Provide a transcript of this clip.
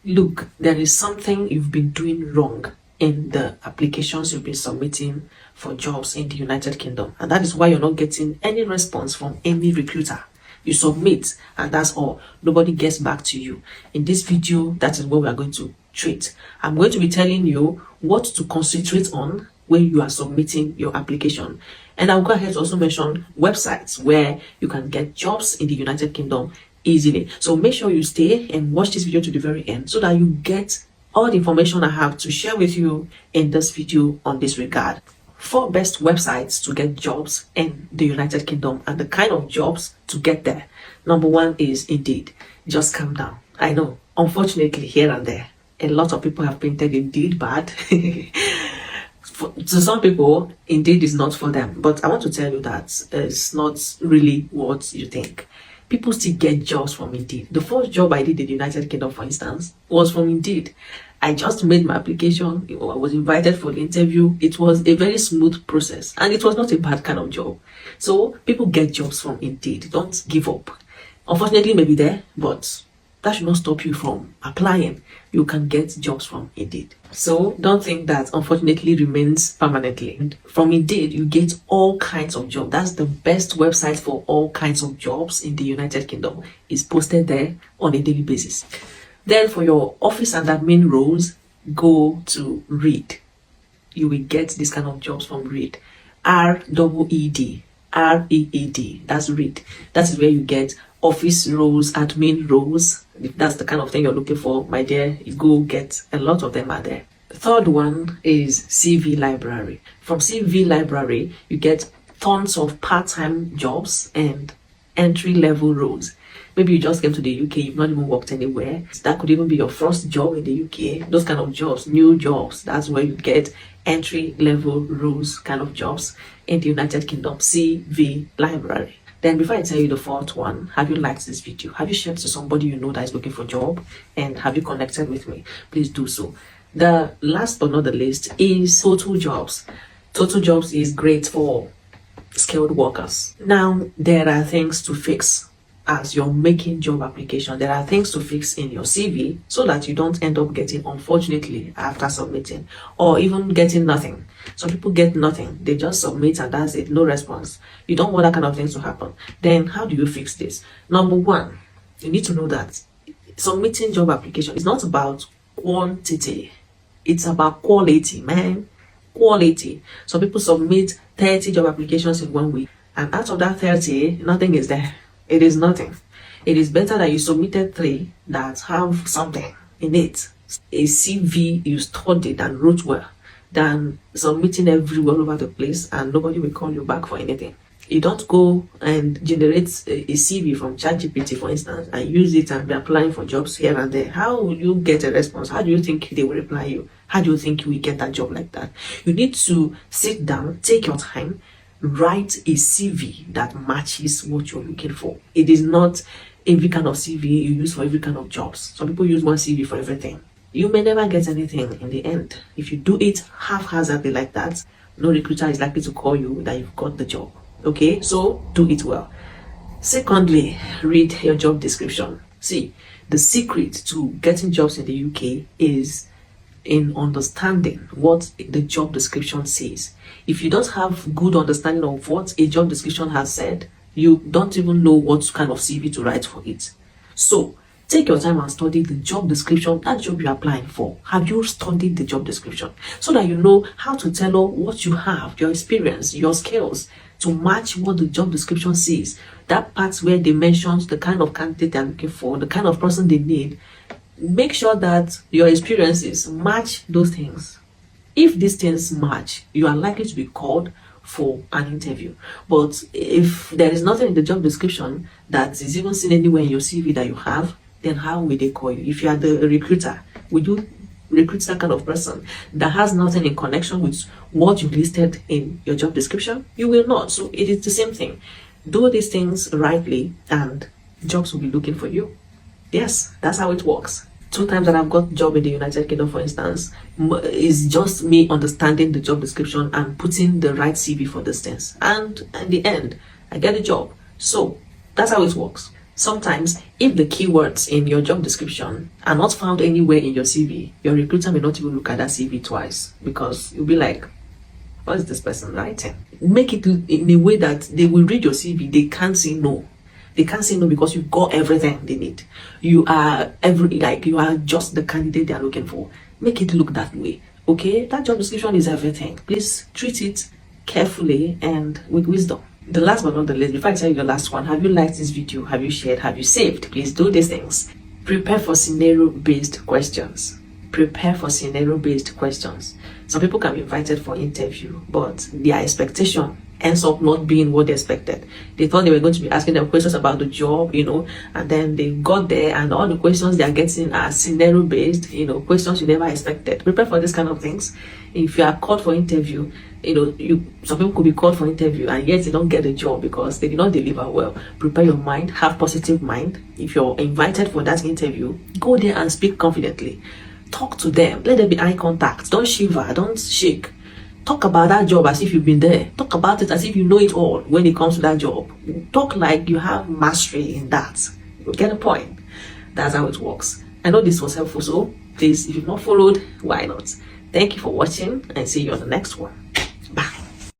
look, there is something you've been doing wrong in the applications you've been submitting for jobs in the United Kingdom, and that is why you're not getting any response from any recruiter. You submit and that's all. Nobody gets back to you. In this video, that is what we are going to treat. I'm going to be telling you what to concentrate on when you are submitting your application, and I'll go ahead to also mention websites where you can get jobs in the United Kingdom easily. So make sure you stay and watch this video to the very end so that you get all the information I have to share with you in this video on this regard. 4 best websites to get jobs in the United Kingdom and the kind of jobs to get there. Number 1 is Indeed. Just calm down. I know, unfortunately, here and there, a lot of people have painted Indeed bad. To some people, Indeed is not for them. But I want to tell you that it's not really what you think. People still get jobs from Indeed. The first job I did in the United Kingdom, for instance, was from Indeed. I just made my application. I was invited for the interview. It was a very smooth process and it was not a bad kind of job. So people get jobs from Indeed. Don't give up. Unfortunately, maybe there, but that should not stop you from applying. You can get jobs from Indeed. So don't think that unfortunately remains permanently. From Indeed, you get all kinds of jobs. That's the best website for all kinds of jobs in the United Kingdom. It's posted there on a daily basis. Then for your office and admin roles, go to Reed. You will get this kind of jobs from Reed. R-E-E-D. R-E-E-D. That's Reed. That is where you get office roles, admin roles. If that's the kind of thing you're looking for, my dear, you go get a lot of them are there. Third one is CV Library. From CV Library, you get tons of part-time jobs and entry-level roles. Maybe you just came to the UK, you've not even worked anywhere. That could even be your first job in the UK. Those kind of jobs, new jobs, that's where you get entry-level roles kind of jobs in the United Kingdom. CV Library. Then before I tell you the fourth one, have you liked this video? Have you shared to somebody you know that is looking for a job? And have you connected with me? Please do so. The last but not the least is Total Jobs. Total Jobs is great for skilled workers. Now, there are things to fix as you're making job application. There are things to fix in your CV so that you don't end up getting, unfortunately, after submitting, or even getting nothing. Some people get nothing. They just submit and that's it. No response. You don't want that kind of things to happen. Then how do you fix this? Number 1, you need to know that submitting job application is not about quantity. It's about quality, man. Quality. Some people submit 30 job applications in 1 week, and out of that 30, nothing is there. It is nothing. It is better that you submitted 3 that have something in it. A CV you studied and wrote well than submitting everywhere all over the place and nobody will call you back for anything. You don't go and generate a CV from ChatGPT, for instance, and use it and be applying for jobs here and there. How will you get a response? How do you think they will reply you? How do you think you will get that job like that? You need to sit down, take your time, write a CV that matches what you're looking for. It is not every kind of CV you use for every kind of jobs. Some people use one CV for everything. You may never get anything in the end. If you do it haphazardly like that, no recruiter is likely to call you that you've got the job. Okay, so do it well. Secondly, read your job description. See, the secret to getting jobs in the UK is in understanding what the job description says. If you don't have good understanding of what a job description has said, you don't even know what kind of CV to write for it. So take your time and study the job description, that job you're applying for. Have you studied the job description so that you know how to tell what you have, your experience, your skills, to match what the job description says? That part where they mention the kind of candidate they're looking for, the kind of person they need. Make sure that your experiences match those things. If these things match, you are likely to be called for an interview. But if there is nothing in the job description that is even seen anywhere in your CV that you have, then how will they call you? If you are the recruiter, will you recruit that kind of person that has nothing in connection with what you listed in your job description? You will not. So it is the same thing. Do these things rightly and jobs will be looking for you. Yes, that's how it works. 2 times that I've got job in the United Kingdom, for instance, is just me understanding the job description and putting the right CV for this things. And in the end, I get a job. So that's how it works. Sometimes, if the keywords in your job description are not found anywhere in your CV, your recruiter may not even look at that CV twice, because you'll be like, what is this person writing? Make it in a way that they will read your CV, they can't say no. They can't say no because you've got everything they need. You are you are just the candidate they are looking for. Make it look that way. Okay? That job description is everything. Please treat it carefully and with wisdom. The last but not the least, before I tell you the last one, have you liked this video? Have you shared? Have you saved? Please do these things. Prepare for scenario-based questions. Prepare for scenario-based questions. Some people can be invited for interview, but their expectation ends up not being what they expected. They thought they were going to be asking them questions about the job, and then they got there and all the questions they are getting are scenario-based, questions you never expected. Prepare for these kind of things. If you are called for interview, some people could be called for interview and yet they don't get the job because they did not deliver well. Prepare your mind, have positive mind. If you're invited for that interview, go there and speak confidently. Talk to them. Let there be eye contact. Don't shiver. Don't shake. Talk about that job as if you've been there. Talk about it as if you know it all when it comes to that job. Talk like you have mastery in that. You get a point. That's how it works. I know this was helpful, so please, if you've not followed, why not? Thank you for watching and see you on the next one.